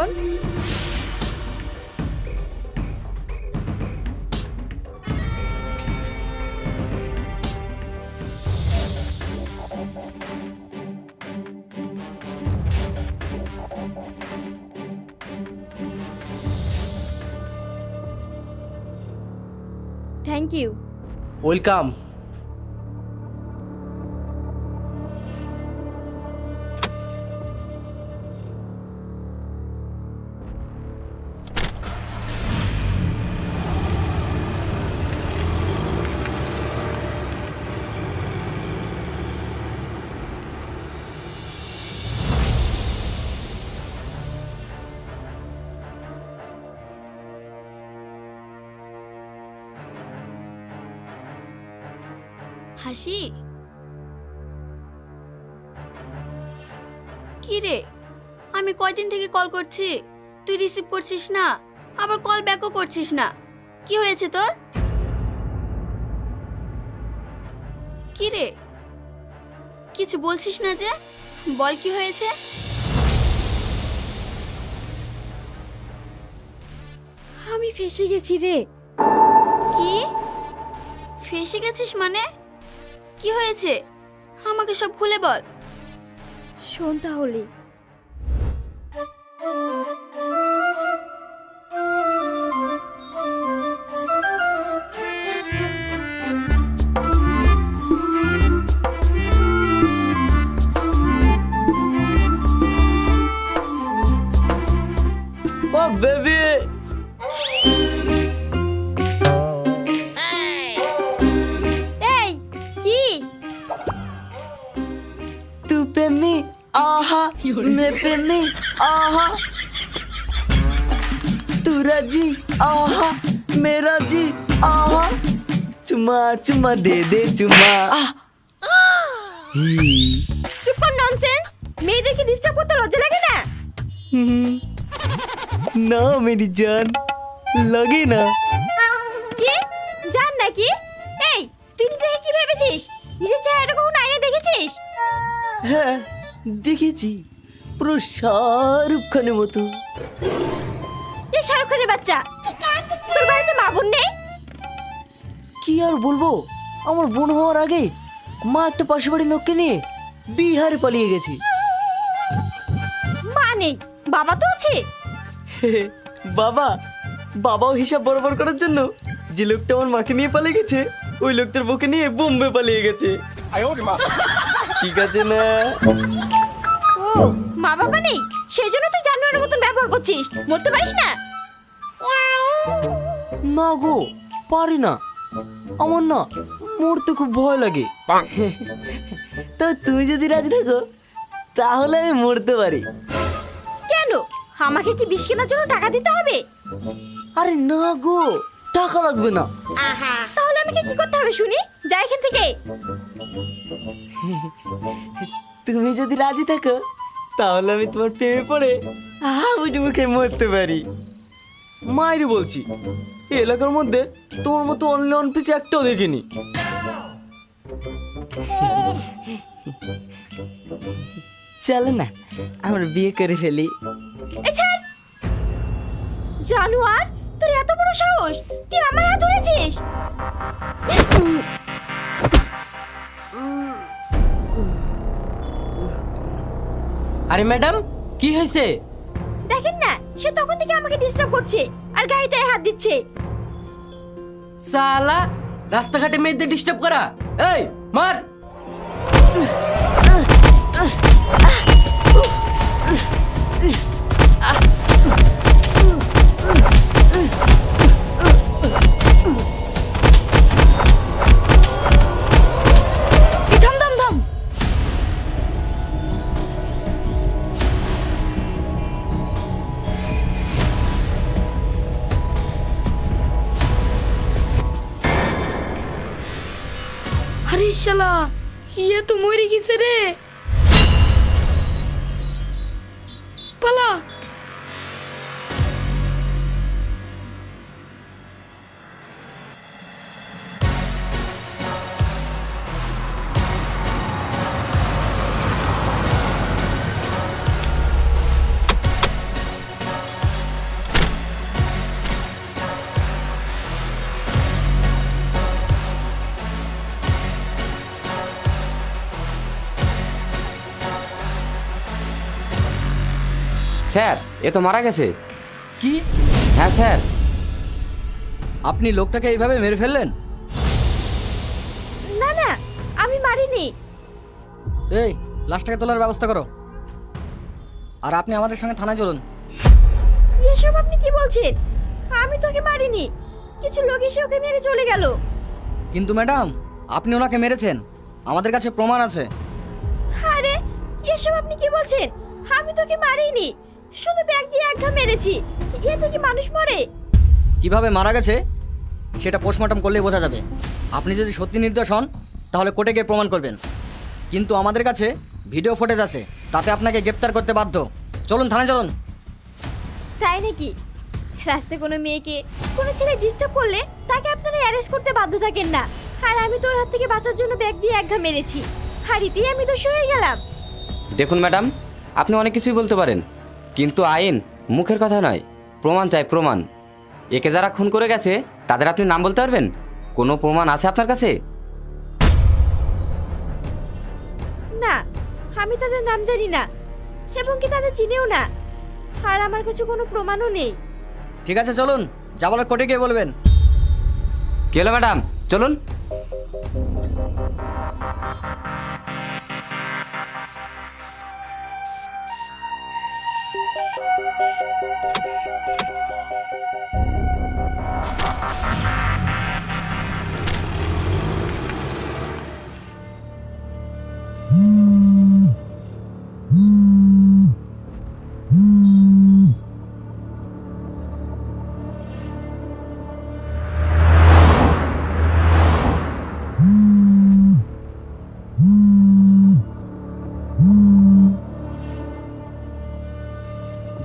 বলুন। Thank you. Welcome. হাসি, কি রে, আমি কয়দিন থেকে কল করছি, তুই রিসিভ করছিস না, আবার কল ব্যাকও করছিস না। কি হয়েছে তোর? কি রে, কিছু বলছিস না যে? বল কি হয়েছে? আমি ফেঁসে গেছি রে। কি ফেঁসে গেছিস মানে? কি হয়েছে আমাকে সব খুলে বল। শোন তাহলে। ও বেবি, এই কি? तू पे मी आहा, मैं पे मी आहा, तू राजी आहा, मेरा जी आहा, चुमा चुमा दे दे चुमा। চুপ কর, ননসেন্স। মেয়েদেরকে ডিস্টার্ব করতে লজ্জা লাগে না? ना मेरी जान, लगे ना। কি জান নাকি? এই তুই নিজেকে কি ভেবেছিস? নিজের চেহারাটা কখনো আয়নায় দেখেছিস? হ্যাঁ দেখেছি, পুরো শাহরুখ খানের মতো। এ শাহরুখ খানের বাচ্চা, তোর বাড়িতে মা বোন নেই? কি আর বলবো, আমার বোন হওয়ার আগে মা একটা পাশের বাড়ির লোককে নিয়ে বিহারে পালিয়ে গেছে। মা নেই, বাবা তো আছে। বাবা, বাবাও হিসাব বরাবর করার জন্য যে লোকটা আমার মাকে নিয়ে পালিয়ে গেছে, ওই লোকটার বউকে নিয়ে বোম্বে পালিয়ে গেছে। ঠিক আছে না? ও মা বাবা নেই, সেই জন্য তুই জানোয়ারের মতন ব্যবহার করছিস। মরতে পারিস না? না গো, পারি না। আমার না মরতে খুব ভয় লাগে। তো তুমি যদি রাজি থাকো তাহলে আমি মরতে পারি। কেন, আমাকে কি বিষ কেনার জন্য টাকা দিতে হবে? আরে না গো, টাকা লাগবে না। তাহলে আমাকে কি করতে হবে শুনি? যাই এখান থেকে। তুমি যদি রাজি থাকো তাহলে আমি তোমার প্রেমে পড়ে হাবুডুবু মুখে মরতে পারি। মায়েরই বলছি, এই এলাকার মধ্যে তোমার মতো অনলি অন পিছে একটাও দেখিনি। চলো না আমরা বিয়ে করে ফেলি। এই ছাড়, জানোয়ার, তোর এত বড় সাহস, তুই আমার হাত ধরেছিস? আরে ম্যাডাম, কি হয়েছে? দেখেন না, সে তখন থেকে আমাকে ডিস্টার্ব করছে আর গাড়িতে হাত দিচ্ছে। সালা, রাস্তাঘাটে মেয়েদের ডিস্টার্ব করা। এই মার। থাম থাম থাম। আরে শালা, ये तो মরে গেছে রে। পালা। স্যার এ তো মারা গেছে। কি? হ্যাঁ স্যার। আপনি লোকটাকে এইভাবে মেরে ফেললেন? না না, আমি মারিনি। এই লাশটাকে তোলার ব্যবস্থা করো, আর আপনি আমাদের সঙ্গে থানায় চলুন। এসব আপনি কি বলছেন? আমি তোকে মারিনি, কিছু লোক এসে ওকে মেরে চলে গেল। কিন্তু ম্যাডাম, আপনি ওনাকে মেরেছেন, আমাদের কাছে প্রমাণ আছে। আরে এসব আপনি কি বলছেন? আমি তোকে মারিনি, শুধু ব্যাগ দিয়ে এক ঘা মেরেছি। এতে কি মানুষ মরে? কিভাবে মারা গেছে সেটা পোস্টমর্টম করলেই বোঝা যাবে। আপনি যদি সত্যি নির্দোষ হন তাহলে কোর্টে গিয়ে প্রমাণ করবেন, কিন্তু আমাদের কাছে ভিডিও ফুটেজ আছে, তাতে আপনাকে গ্রেপ্তার করতে বাধ্য। চলুন থানায় চলুন। তাই নাকি? রাস্তায় কোনো মেয়েকে কোনো ছেলে ডিস্টার্ব করলে তাকে আপনারা অ্যারেস্ট করতে বাধ্য থাকেন না, আর আমি তোর হাত থেকে বাঁচার জন্য ব্যাগ দিয়ে এক ঘা মেরেছি, আর এতেই আমি তো সয়ে গেলাম। দেখুন ম্যাডাম, আপনি অনেক কিছুই বলতে পারেন, কিন্তু আইন মুখের কথা নয়, প্রমাণ চাই, প্রমাণ। একে যারা খুন করে গেছে তাদের আপনি নাম বলতে পারবেন? কোনো প্রমাণ আছে আপনার কাছে? না, আমি তাদের নাম জানি না, এবং কি তাদের চিনিও না, আর আমার কাছে কোনো প্রমাণও নেই। ঠিক আছে চলুন, যা বলার কোর্টে গিয়ে বলবেন। কি হলো ম্যাডাম, চলুন।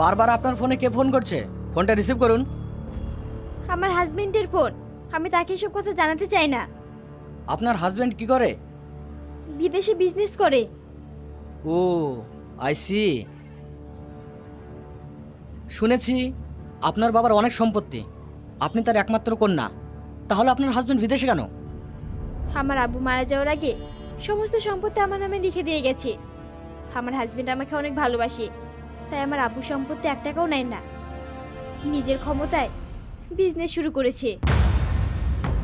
বারবার আপনার ফোনে কে ফোন করছে? ফোনটা রিসিভ করুন। আমার হাজবেন্ডের ফোন, আমি তাকে এসব কথা জানাতে চাই না। আপনার হাজবেন্ড কি করে? বিদেশে বিজনেস করে। ও আই সি। শুনেছি আপনার বাবার অনেক সম্পত্তি, আপনি তার একমাত্র কন্যা, তাহলে আপনার হাজবেন্ড বিদেশে কেন? আমার আব্বু মারা যাওয়ার আগে সমস্ত সম্পত্তি আমার নামে লিখে দিয়ে গেছে। আমার হাজবেন্ড আমাকে অনেক ভালোবাসে, তাই আমার আব্বু সম্পত্তি 1 টাকাও নেয় না, নিজের ক্ষমতায় বিজনেস শুরু করেছে।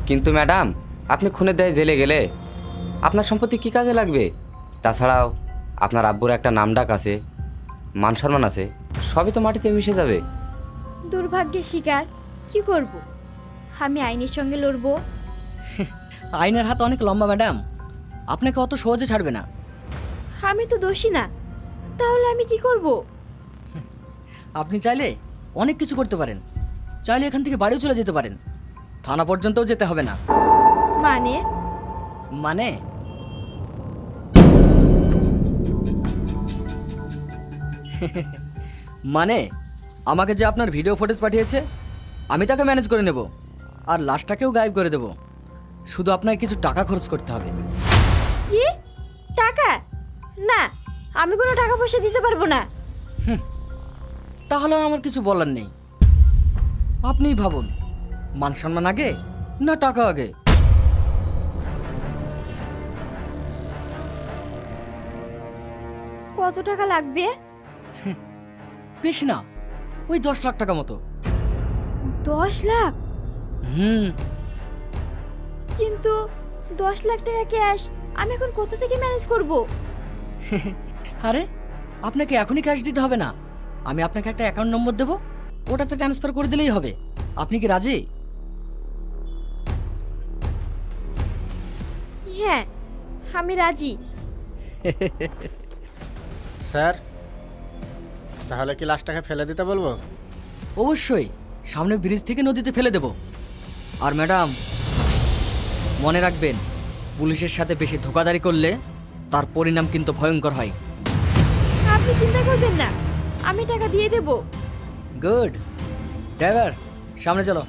কিন্তু ম্যাডাম, আপনি খুনের দায়ে জেলে গেলে আপনার সম্পত্তি কী কাজে লাগবে? তাছাড়াও আপনার আব্বুর একটা নামডাক আছে, মান সম্মান আছে, সবই তো মাটিতে মিশে যাবে। দুর্ভাগ্যের শিকার, কি করব? আমি আইনের সঙ্গে লড়বো। আইনের হাত অনেক লম্বা ম্যাডাম, আপনাকে অত সহজে ছাড়বে না। আমি তো দোষী না, তাহলে আমি কি করব? আপনি চাইলে অনেক কিছু করতে পারেন, চাইলে এখান থেকে বাড়িও চলে যেতে পারেন, থানা পর্যন্তও যেতে হবে না। মানে? মানে মানে আমাকে যে আপনার ভিডিও ফুটেজ পাঠিয়েছে আমি তাকে ম্যানেজ করে নেব, আর লাশটাকেও গায়েব করে দেব। শুধু আপনাকে কিছু টাকা খরচ করতে হবে। কি টাকা? না, আমি কোনো টাকা পয়সা দিতে পারবো না। তাহলে আর আমার কিছু বলার নেই, আপনিই ভাবুন, মান সম্মান আগে না টাকা আগে? কত টাকা লাগবে? বেশি না, ওই 10 লাখ টাকা মতো। 10 লাখ? হুম। কিন্তু 10 লাখ টাকা ক্যাশ আমি এখন কোথা থেকে ম্যানেজ করব? আরে আপনাকে এখনই ক্যাশ দিতে হবে না, আমি আপনাকে একটা অ্যাকাউন্ট নম্বর দেবো, ওটাতে ট্রান্সফার করে দিলেই হবে। আপনি কি রাজি? হ্যাঁ, আমি রাজি। স্যার, তাহলে কি লাশটাকে ফেলে দিতে বলবো? অবশ্যই, সামনে ব্রিজ থেকে নদীতে ফেলে দেব। আর ম্যাডাম মনে রাখবেন, পুলিশের সাথে বেশি ধোঁকাদারি করলে তার পরিণাম কিন্তু ভয়ঙ্কর হয়। আপনি চিন্তা করবেন না, আমি টাকা দিয়ে দেব। গুড। ড্রাইভার, সামনে চলো।